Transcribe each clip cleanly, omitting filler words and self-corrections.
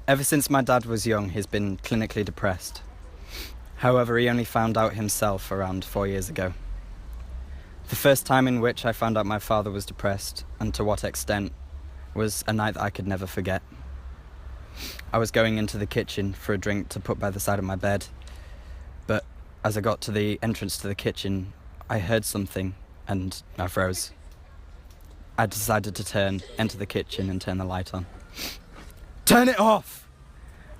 Ever since my dad was young, he's been clinically depressed. However, he only found out himself around 4 years ago. The first time in which I found out my father was depressed, and to what extent, was a night that I could never forget. I was going into the kitchen for a drink to put by the side of my bed, but as I got to the entrance to the kitchen, I heard something and I froze. I decided to enter the kitchen and turn the light on. "Turn it off!"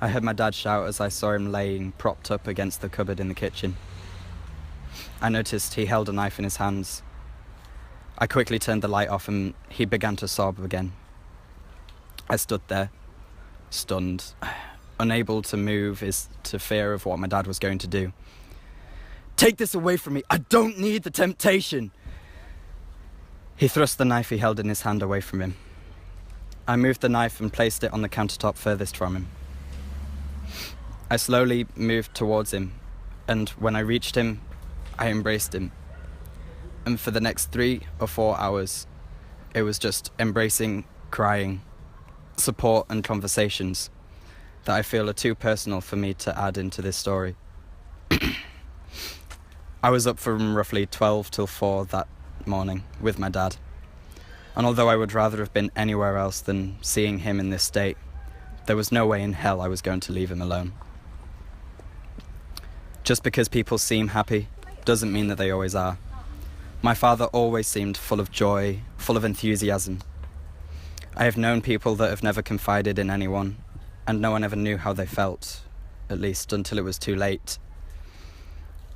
I heard my dad shout as I saw him laying propped up against the cupboard in the kitchen. I noticed he held a knife in his hands. I quickly turned the light off and he began to sob again. I stood there, stunned, unable to move as to fear of what my dad was going to do. "Take this away from me! I don't need the temptation!" He thrust the knife he held in his hand away from him. I moved the knife and placed it on the countertop furthest from him. I slowly moved towards him, and when I reached him, I embraced him. And for the next 3 or 4 hours, it was just embracing, crying, support and conversations that I feel are too personal for me to add into this story. I was up from roughly 12 till 4 that morning with my dad. And although I would rather have been anywhere else than seeing him in this state, there was no way in hell I was going to leave him alone. Just because people seem happy doesn't mean that they always are. My father always seemed full of joy, full of enthusiasm. I have known people that have never confided in anyone, and no one ever knew how they felt, at least until it was too late.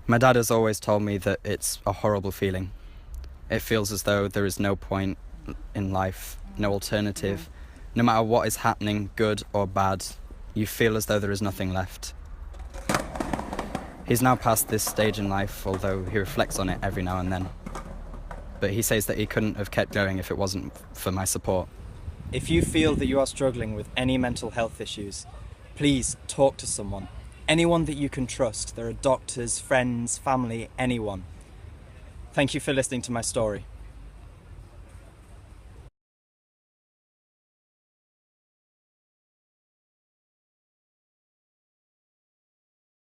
My dad has always told me that it's a horrible feeling. It feels as though there is no point in life, no alternative. No matter what is happening, good or bad, you feel as though there is nothing left. He's now past this stage in life, although he reflects on it every now and then. But he says that he couldn't have kept going if it wasn't for my support. If you feel that you are struggling with any mental health issues, please talk to someone. Anyone that you can trust. There are doctors, friends, family, anyone. Thank you for listening to my story.